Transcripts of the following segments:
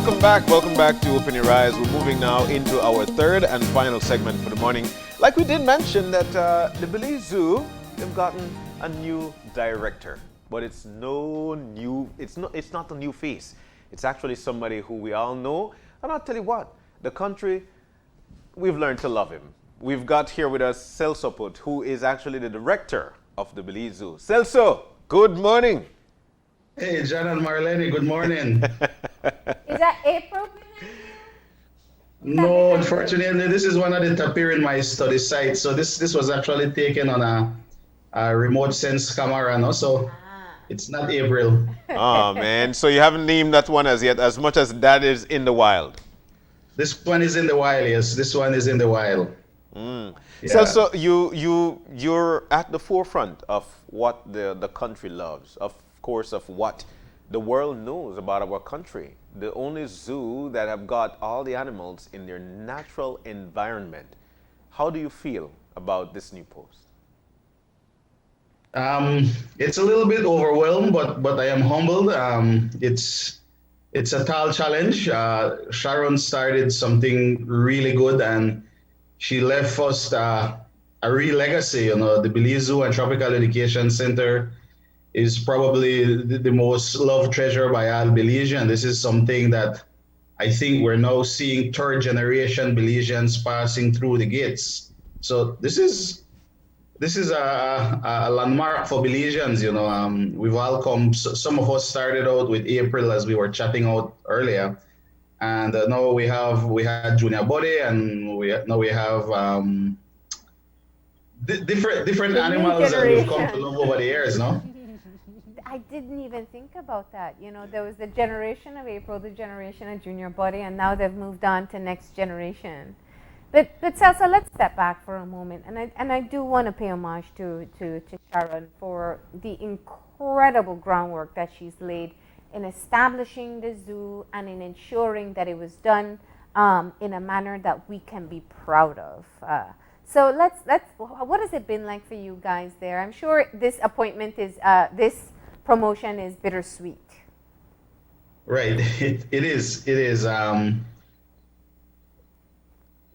Welcome back to Open Your Eyes. We're moving now into our third and final segment for the morning. Like we did mention that the Belize Zoo, they've gotten a new director, but it's not a new face. It's actually somebody who we all know. And I'll tell you what, the country, we've learned to love him. We've got here with us Celso Poot, who is actually the director of the Belize Zoo. Celso, good morning. Hey, John and Marlene, good morning. Is that April? No, unfortunately, this is one of the appear in my study site. So this was actually taken on a remote sense camera, no? So it's not April. Oh, man. So you haven't named that one as yet, as much as that is in the wild. This one is in the wild, yes. This one is in the wild. Yeah. So you're at the forefront of what the country loves, of course, of what the world knows about our country. The only zoo that have got all the animals in their natural environment. How do you feel about this new post? It's a little bit overwhelmed, but I am humbled. It's a tall challenge. Sharon started something really good, and she left us a real legacy. You know, the Belize Zoo and Tropical Education Center is probably the most loved treasure by all Belizeans. This is something that I think we're now seeing third generation Belizeans passing through the gates. So this is a landmark for Belizeans. You know, we've all come. Some of us started out with April, as we were chatting out earlier, and now we had Junior Body, and now we have different animals that we've come to love over the years. No. I didn't even think about that. You know, there was the generation of April, the generation of Junior Body, and now they've moved on to next generation. But Celso, let's step back for a moment, and I do want to pay homage to Sharon for the incredible groundwork that she's laid in establishing the zoo and in ensuring that it was done in a manner that we can be proud of. So let's what has it been like for you guys there? I'm sure this appointment is this promotion is bittersweet. Right. It is.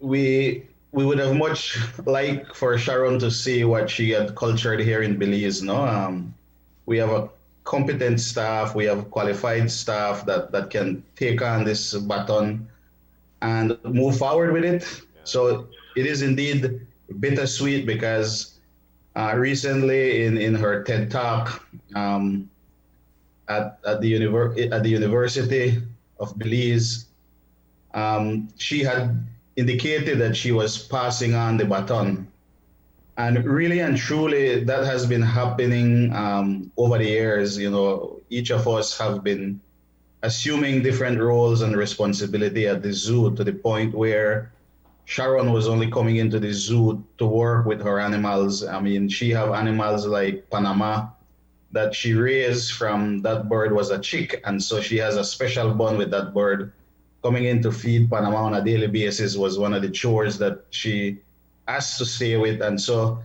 We would have much like for Sharon to see what she had cultured here in Belize. No, we have a competent staff. We have qualified staff that can take on this baton and move forward with it. So it is indeed bittersweet because recently in her TED Talk at the University of Belize, she had indicated that she was passing on the baton. And really and truly, that has been happening over the years. You know, each of us have been assuming different roles and responsibility at the zoo to the point where Sharon was only coming into the zoo to work with her animals. I mean, she have animals like Panama that she raised from that bird was a chick. And so she has a special bond with that bird. Coming in to feed Panama on a daily basis was one of the chores that she has to stay with. And so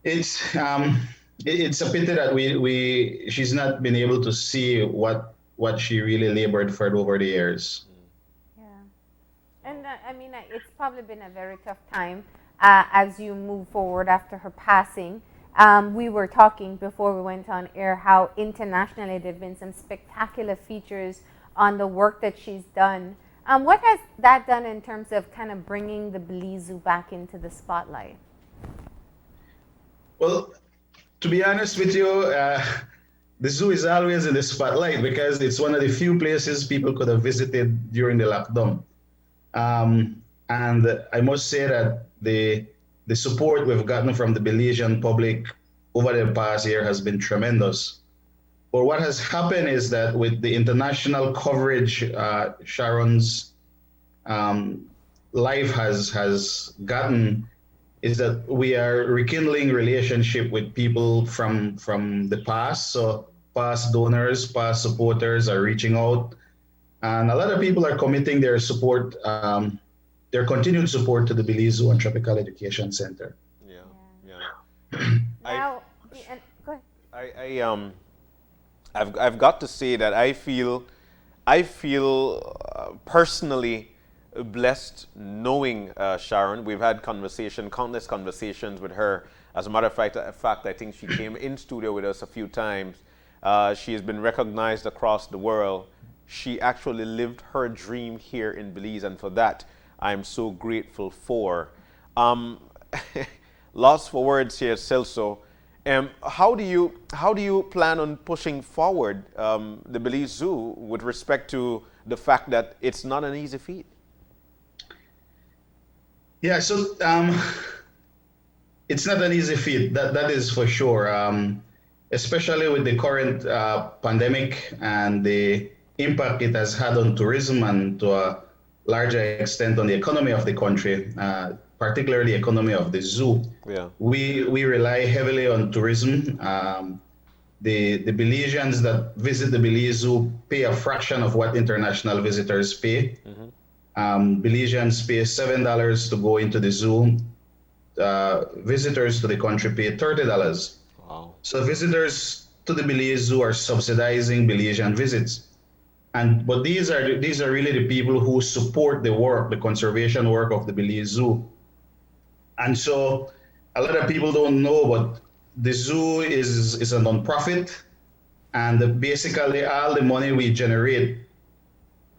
it's a pity that she's not been able to see what she really labored for over the years. And I mean, it's probably been a very tough time as you move forward after her passing. We were talking before we went on air how internationally there have been some spectacular features on the work that she's done. What has that done in terms of kind of bringing the Belize Zoo back into the spotlight? Well, to be honest with you, the zoo is always in the spotlight because it's one of the few places people could have visited during the lockdown. And I must say that the support we've gotten from the Belizean public over the past year has been tremendous. But what has happened is that with the international coverage Sharon's life has gotten, is that we are rekindling relationship with people from the past. So past donors, past supporters are reaching out. And a lot of people are committing their support, their continued support to the Belize Zoo and Tropical Education Center. Now, go ahead. I've got to say that I feel I feel personally blessed knowing Sharon. We've had countless conversations with her. As a matter of fact, I think she came in studio with us a few times. She has been recognized across the world. She actually lived her dream here in Belize, and for that, I am so grateful for. Um, Lost for words here, Celso. How do you plan on pushing forward the Belize Zoo with respect to the fact that it's not an easy feat? Yeah, so it's not an easy feat. That is for sure. Especially with the current pandemic and the impact it has had on tourism and to a larger extent on the economy of the country, particularly the economy of the zoo. Yeah. We rely heavily on tourism. The Belizeans that visit the Belize Zoo pay a fraction of what international visitors pay. Belizeans pay $7 to go into the zoo. Visitors to the country pay $30. Wow. So visitors to the Belize Zoo are subsidizing Belizean visits. But these are really the people who support the work, the conservation work of the Belize Zoo. And so a lot of people don't know, but the zoo is a nonprofit, and basically all the money we generate,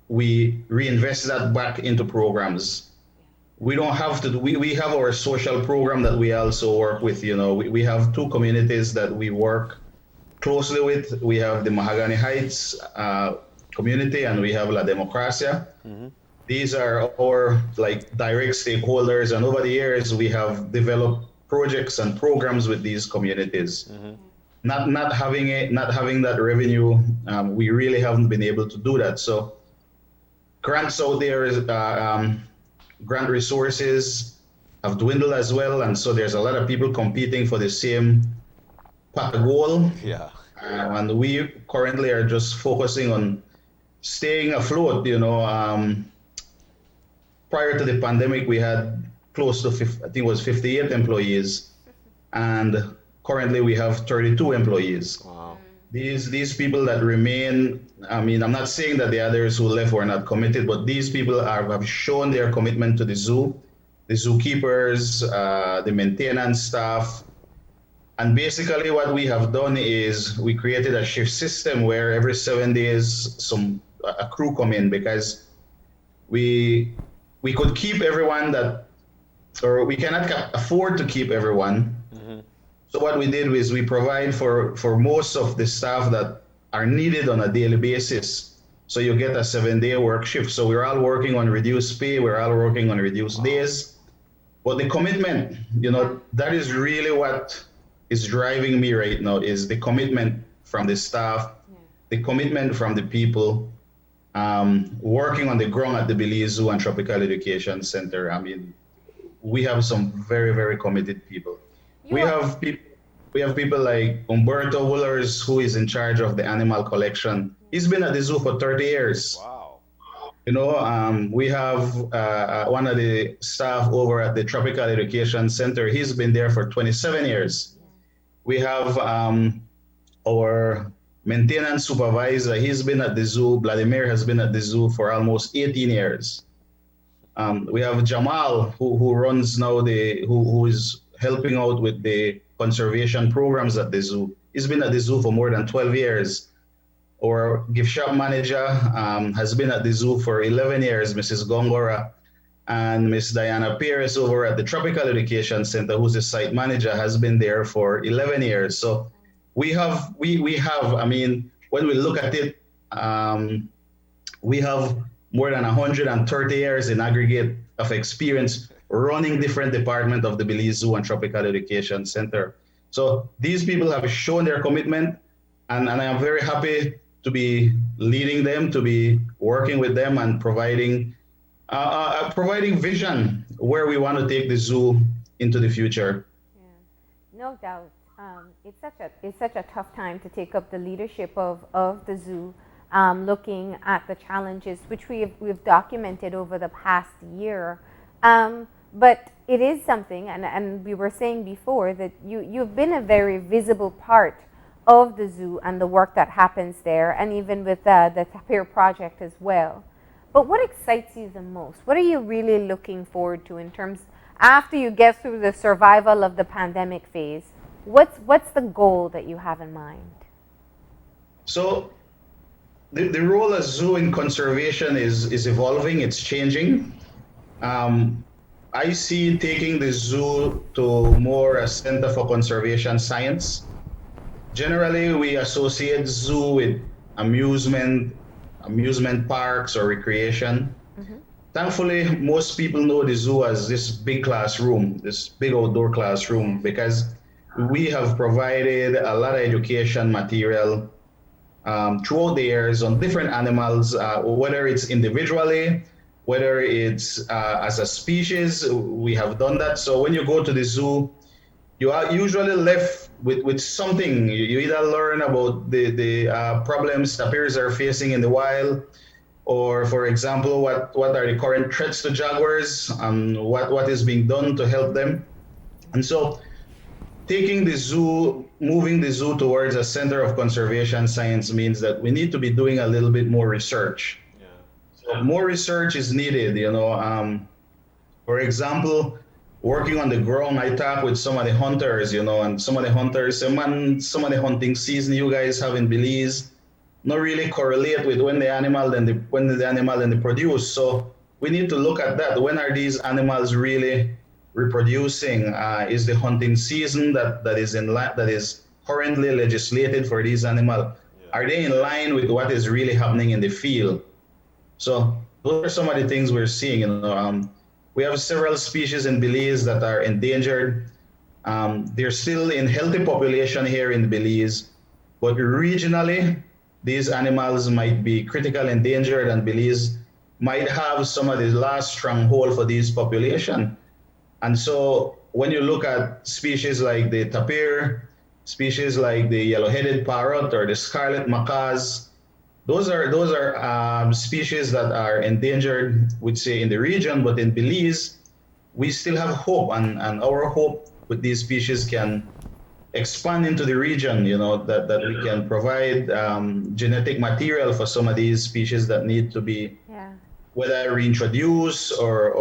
we reinvest that back into programs. We don't have to, we have our social program that we also work with, we have two communities that we work closely with. We have the Mahogany Heights community, and we have La Democracia. These are our direct stakeholders, and over the years we have developed projects and programs with these communities. Not having that revenue, we really haven't been able to do that. So grants out there, grant resources have dwindled as well, and so there's a lot of people competing for the same pot of gold. Yeah. And we currently are just focusing on staying afloat. Prior to the pandemic, we had close to, I think it was 58 employees, and currently we have 32 employees. Wow. These people that remain, I'm not saying that the others who left were not committed, but these people have shown their commitment to the zoo, the zookeepers, the maintenance staff. And basically what we have done is we created a shift system where every 7 days a crew come in, because we could keep everyone or we cannot afford to keep everyone. So what we did was we provide for most of the staff that are needed on a daily basis. So you get a 7-day work shift. So we're all working on reduced pay. We're all working on reduced days. But the commitment, that is really what is driving me right now, is the commitment from the staff, the commitment from the people working on the ground at the Belize Zoo and Tropical Education Center. We have some very, very committed people. We have people like Umberto Woolers, who is in charge of the animal collection. He's been at the zoo for 30 years. Wow. We have one of the staff over at the Tropical Education Center. He's been there for 27 years. We have our maintenance supervisor. He's been at the zoo. Vladimir has been at the zoo for almost 18 years. We have Jamal, who runs now who is helping out with the conservation programs at the zoo. He's been at the zoo for more than 12 years. Our gift shop manager has been at the zoo for 11 years, Mrs. Gongora, and Miss Diana Pierce over at the Tropical Education Center, who's the site manager, has been there for 11 years. So we have, when we look at it, we have more than 130 years in aggregate of experience running different departments of the Belize Zoo and Tropical Education Center. So these people have shown their commitment, and I am very happy to be leading them, to be working with them and providing vision where we want to take the zoo into the future. Yeah, no doubt. It's such a tough time to take up the leadership of the zoo, looking at the challenges which we've documented over the past year. But it is something, and we were saying before that you've been a very visible part of the zoo and the work that happens there, and even with the Tapir project as well. But what excites you the most? What are you really looking forward to in terms, after you get through the survival of the pandemic phase, what's the goal that you have in mind? So the role as zoo in conservation is evolving, it's changing. I see taking the zoo to more a center for conservation science. Generally, we associate zoo with amusement parks or recreation. Mm-hmm. Thankfully, most people know the zoo as this big classroom, this big outdoor classroom, because we have provided a lot of education material throughout the years on different animals, whether it's individually, whether it's as a species, we have done that. So when you go to the zoo, you are usually left with something. You either learn about the problems tapirs are facing in the wild, or for example, what are the current threats to jaguars and what is being done to help them. And so moving the zoo towards a center of conservation science means that we need to be doing a little bit more research. Yeah. So more research is needed, for example, working on the ground, I talk with some of the hunters, and some of the hunters say, man, some of the hunting season you guys have in Belize not really correlate with when the animal and the produce. So we need to look at that. When are these animals really reproducing? Is the hunting season that is currently legislated for these animals? Yeah. Are they in line with what is really happening in the field? So those are some of the things we're seeing. We have several species in Belize that are endangered. They're still in healthy population here in Belize, but regionally, these animals might be critically endangered, and Belize might have some of the last stronghold for these population. And so when you look at species like the tapir, species like the yellow-headed parrot or the scarlet macaws, those are species that are endangered, we'd say, in the region, but in Belize, we still have hope, and our hope with these species can expand into the region, that we can provide genetic material for some of these species that need to be whether reintroduced or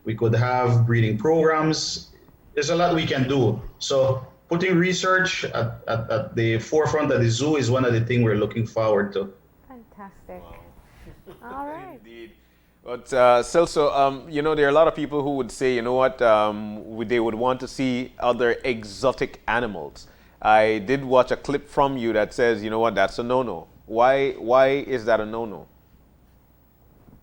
we could have breeding programs. There's a lot we can do. So putting research at the forefront of the zoo is one of the things we're looking forward to. Fantastic. Wow. All right. Indeed. But Celso, there are a lot of people who would say, they would want to see other exotic animals. I did watch a clip from you that says, that's a no-no. Why is that a no-no?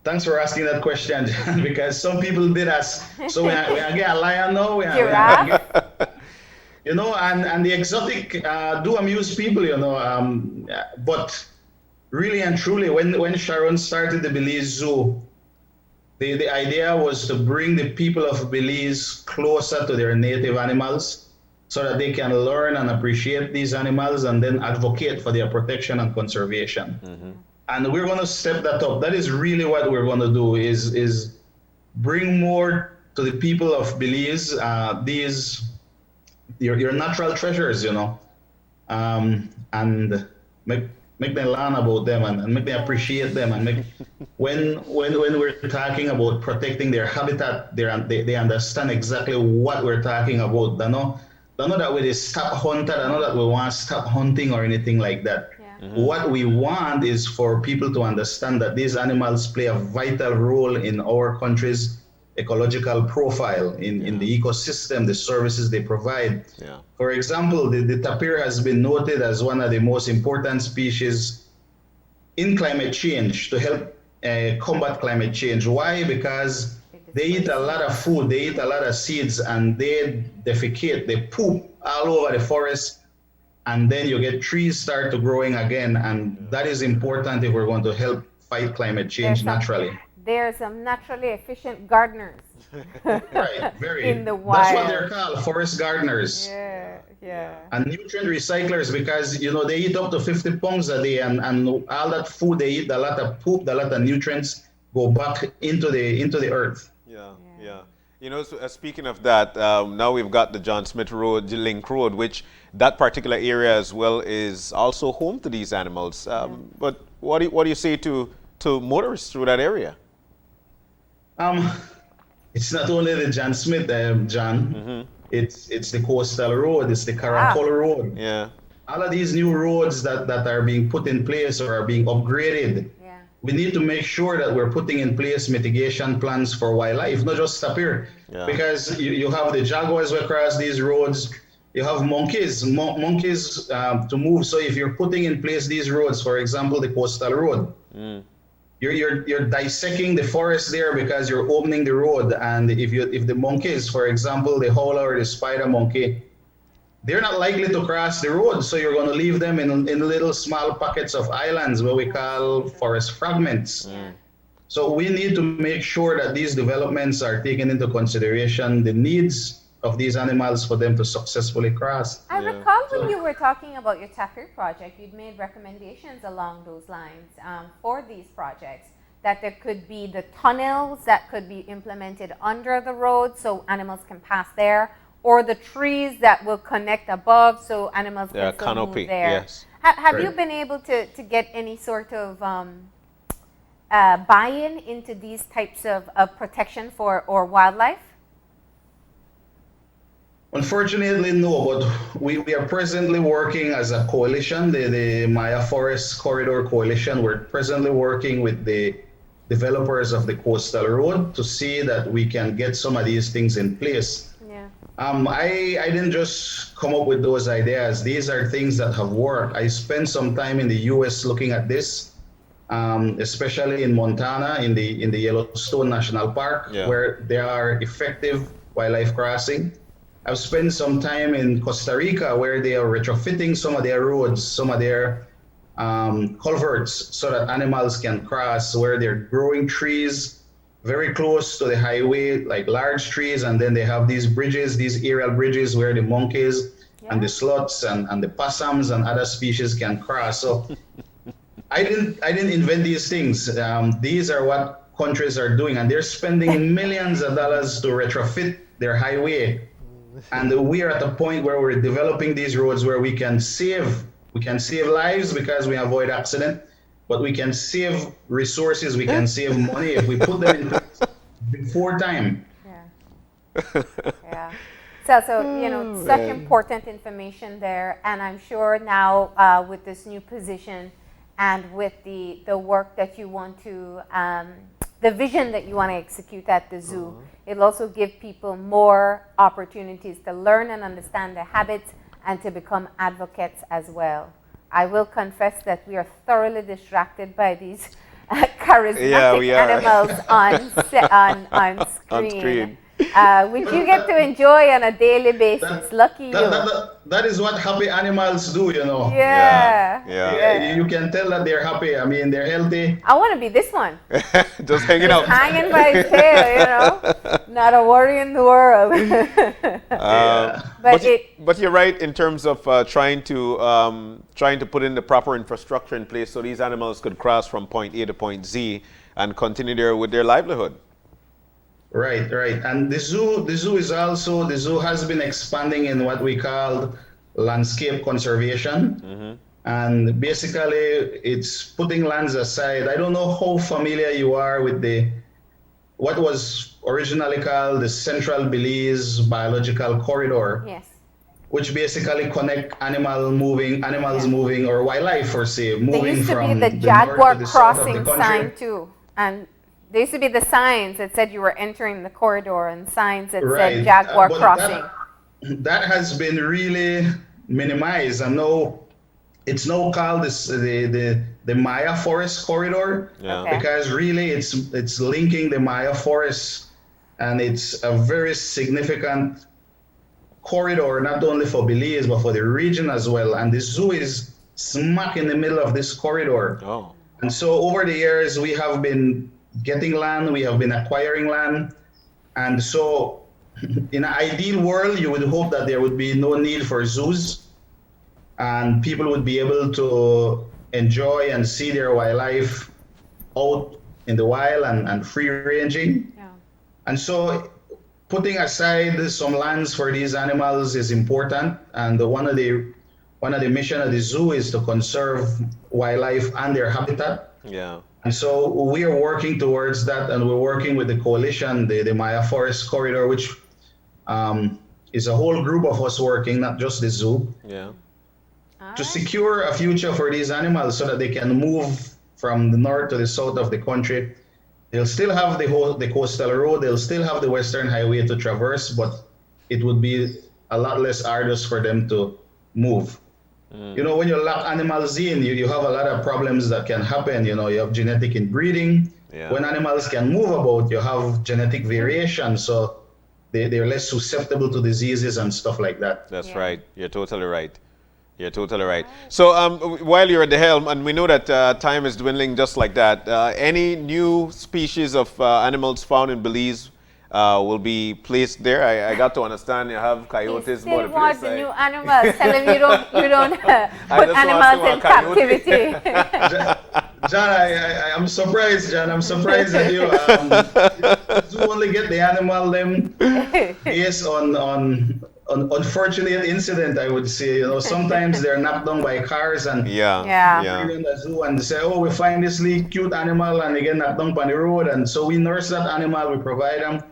Thanks for asking that question, John, because some people did ask. So we get a lion now. And the exotic do amuse people, but really and truly, when Sharon started the Belize Zoo, the idea was to bring the people of Belize closer to their native animals so that they can learn and appreciate these animals and then advocate for their protection and conservation. Mm-hmm. And we're going to step that up. That is really what we're going to do is bring more to the people of Belize, your natural treasures, and make them learn about them and make them appreciate them, and when we're talking about protecting their habitat, they understand exactly what we're talking about. They know that we stop hunting, they know that we want to stop hunting or anything like that. Yeah. Mm-hmm. What we want is for people to understand that these animals play a vital role in our country's ecological profile, in the ecosystem, the services they provide. Yeah. For example, the tapir has been noted as one of the most important species in climate change to help combat climate change. Why? Because they eat a lot of food, they eat a lot of seeds, and they defecate, they poop all over the forest, and then you get trees start to growing again, and that is important if we're going to help fight climate change naturally. There are some naturally efficient gardeners. Right, very. In the wild. That's what they're called, forest gardeners. Yeah. And nutrient recyclers, because they eat up to 50 pounds a day, and all that food they eat, a lot of poop, a lot of nutrients go back into the earth. Yeah. You know, so, speaking of that, now we've got the John Smith Road, the Link Road, which that particular area as well is also home to these animals. But what do you say to motorists through that area? Um, it's not only the John Smith, John. It's the Coastal Road, it's the Caracol Road. Yeah. All of these new roads that are being put in place or are being upgraded. Yeah. We need to make sure that we're putting in place mitigation plans for wildlife, not just tapir. Yeah. Because you have the jaguars across these roads, you have monkeys to move. So if you're putting in place these roads, for example, the Coastal Road, you're dissecting the forest there because you're opening the road. And if the monkeys, for example, the howler or the spider monkey, they're not likely to cross the road. So you're going to leave them in little small pockets of islands where we call forest fragments. So we need to make sure that these developments are taken into consideration the needs of these animals for them to successfully cross. I recall when you were talking about your tapir project, you'd made recommendations along those lines for these projects, that there could be the tunnels that could be implemented under the road so animals can pass there, or the trees that will connect above so animals can still canopy, move there. yes. Have you been able to get any sort of buy-in into these types of protection for or wildlife? Unfortunately, no, but we are presently working as a coalition, the Maya Forest Corridor Coalition. We're presently working with the developers of the Coastal Road to see that we can get some of these things in place. Yeah. I didn't just come up with those ideas. These are things that have worked. I spent some time in the US looking at this, especially in Montana, in the Yellowstone National Park, where there are effective wildlife crossing. I've spent some time in Costa Rica where they are retrofitting some of their roads, some of their culverts so that animals can cross, where they're growing trees very close to the highway, like large trees, and then they have these bridges, these aerial bridges where the monkeys and the sloths and the possums and other species can cross. So I didn't invent these things. These are what countries are doing, and they're spending millions of dollars to retrofit their highway. And we are at a point where we're developing these roads where we can save lives because we avoid accident, but we can save resources, we can save money if we put them in place before time. Yeah. So such important information there, and I'm sure now with this new position and with the work that you want to the vision that you want to execute at the zoo, it'll also give people more opportunities to learn and understand their habits and to become advocates as well. I will confess that we are thoroughly distracted by these charismatic animals on screen. Which you get to enjoy on a daily basis. Lucky you. That is what happy animals do, you know. Yeah. You can tell that they're happy. I mean, they're healthy. I want to be this one. Just hanging out. Hanging by his tail, you know. Not a worry in the world. But you're right in terms of trying to put in the proper infrastructure in place so these animals could cross from point A to point Z and continue there with their livelihood. Right. And the zoo has been expanding in what we call landscape conservation. And basically it's putting lands aside. I don't know how familiar you are with what was originally called the Central Belize Biological Corridor. Yes. Which basically connect animals moving or wildlife, for say, moving from there used to be the jaguar crossing sign too. And there used to be the signs that said you were entering the corridor and signs that said jaguar crossing. That has been really minimized, and now it's now called the Maya Forest Corridor because really it's linking the Maya Forest, and it's a very significant corridor not only for Belize but for the region as well. And the zoo is smack in the middle of this corridor. And so over the years we have been getting land, we have been acquiring land, and so in an ideal world you would hope that there would be no need for zoos and people would be able to enjoy and see their wildlife out in the wild and free ranging. And so putting aside some lands for these animals is important, and one of the mission of the zoo is to conserve wildlife and their habitat. Yeah. And so we are working towards that, and we're working with the coalition, the Maya Forest Corridor, which is a whole group of us working, not just the zoo, Yeah. to secure a future for these animals so that they can move from the north to the south of the country. They'll still have the coastal road, they'll still have the Western Highway to traverse, but it would be a lot less arduous for them to move. You know, when you lock animals in, you have a lot of problems that can happen. You know, you have genetic inbreeding. Yeah. When animals can move about, you have genetic variation, so they're less susceptible to diseases and stuff like that. That's right. You're totally right. You're totally right. So while you're at the helm, and we know that time is dwindling just like that, any new species of animals found in Belize will be placed there. I got to understand you have coyotes. Still want the new animals. Tell him you don't put just animals want in to coyote. captivity. John, I'm surprised, John. I'm surprised that you only get the animal them based on unfortunate incident, I would say. You know, sometimes they're knocked down by cars and Yeah. in the zoo, and they say, oh, we find this little cute animal, and they get knocked down on the road, and so we nurse that animal, we provide them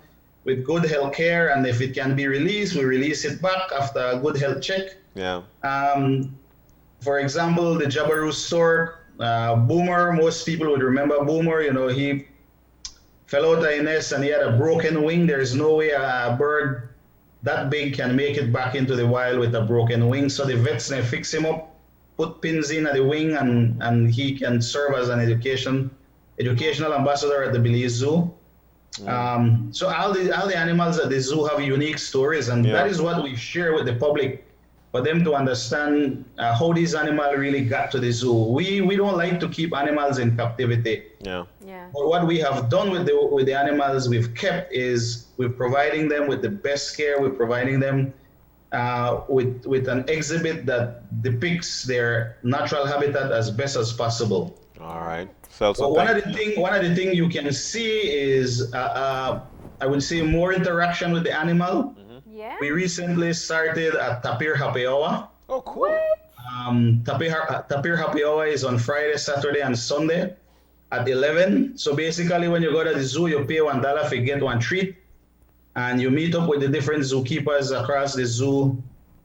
with good health care, and if it can be released, we release it back after a good health check. Yeah. For example, the Jabiru stork, Boomer, most people would remember Boomer. You know, he fell out of a nest and he had a broken wing. There's no way a bird that big can make it back into the wild with a broken wing. So the vets, they fix him up, put pins in at the wing, and he can serve as an educational ambassador at the Belize Zoo. So all the animals at the zoo have unique stories, and that is what we share with the public, for them to understand how these animals really got to the zoo. We don't like to keep animals in captivity. Yeah. But what we have done with the animals we've kept is we're providing them with the best care. We're providing them with an exhibit that depicts their natural habitat as best as possible. All right. So one of the things you can see is I would say more interaction with the animal. Yeah. We recently started a Tapir Happy Hour. Oh, cool. Tapir Happy Hour is on Friday, Saturday, and Sunday at 11. So basically, when you go to the zoo, you pay $1 to get one treat, and you meet up with the different zookeepers across the zoo,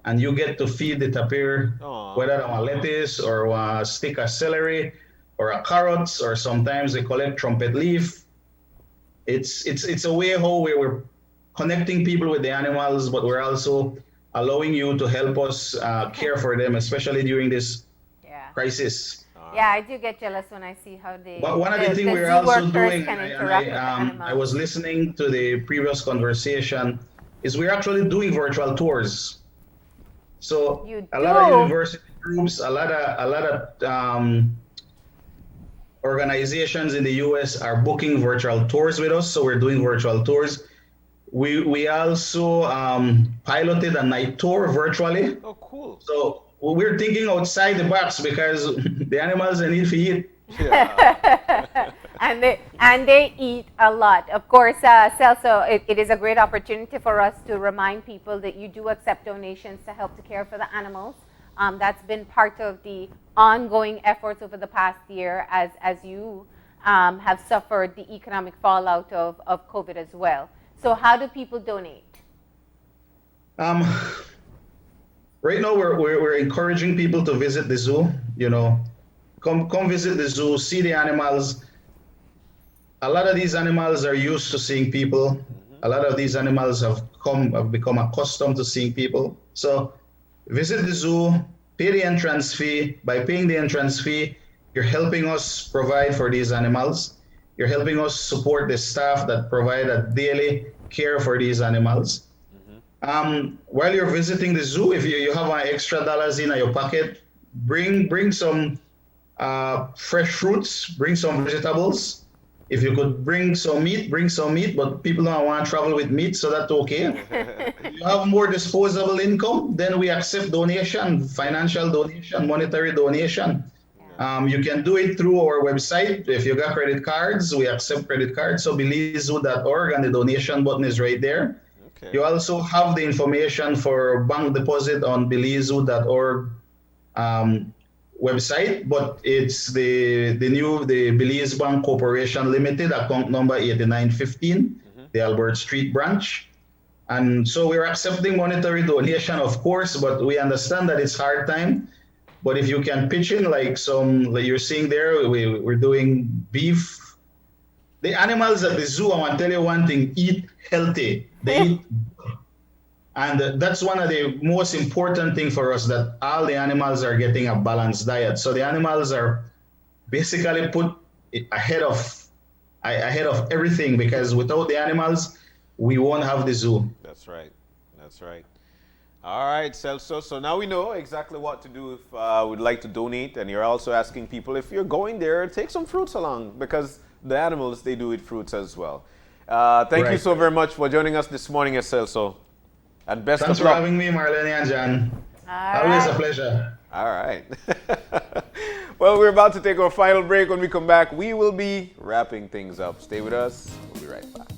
and you get to feed the tapir, whether it's a lettuce or a stick of celery or a carrots, or sometimes they collect trumpet leaf. It's a way how we're connecting people with the animals, but we're also allowing you to help us care for them, especially during this crisis. Yeah, I do get jealous when I see how they. But one of the things we're zoo also workers doing, can and interact with the animals. I was listening to the previous conversation, is we're actually doing virtual tours. So a lot of university groups, a lot of organizations in the US are booking virtual tours with us. So we're doing virtual tours. We also piloted a night tour virtually. Oh, cool. So we're thinking outside the box because the animals need to eat. Yeah. and they eat a lot. Of course, Celso, it is a great opportunity for us to remind people that you do accept donations to help to care for the animals. That's been part of the ongoing efforts over the past year as you have suffered the economic fallout of COVID as well. So how do people donate? Right now, we're encouraging people to visit the zoo. You know, come visit the zoo, see the animals. A lot of these animals are used to seeing people. A lot of these animals have become accustomed to seeing people. So visit the zoo, pay the entrance fee. By paying the entrance fee, you're helping us provide for these animals. You're helping us support the staff that provide a daily care for these animals. While you're visiting the zoo, if you have an extra dollars in your pocket, bring some fresh fruits, bring some vegetables. If you could bring some meat, but people don't want to travel with meat, so that's okay. If you have more disposable income, then we accept donation, financial donation, monetary donation. You can do it through our website. If you got credit cards, we accept credit cards. So BelizeZoo.org, and the donation button is right there. You also have the information for bank deposit on belizezoo.org website, but it's the Belize Bank Corporation Limited, account number 8915, the Albert Street branch. And so we're accepting monetary donation, of course, but we understand that it's hard time. But if you can pitch in like you're seeing there, we're doing beef. The animals at the zoo, I want to tell you one thing, eat healthy. They eat. And that's one of the most important things for us, that all the animals are getting a balanced diet. So the animals are basically put ahead of everything, because without the animals, we won't have the zoo. That's right. That's right. All right, Celso. So now we know exactly what to do if we'd like to donate. And you're also asking people, if you're going there, take some fruits along, because the animals, they do eat fruits as well. Thank you so very much for joining us this morning, Celso. And best Thanks of luck. for having me, Marlene and John. Always a pleasure. All right. Well, we're about to take our final break. When we come back, we will be wrapping things up. Stay with us. We'll be right back.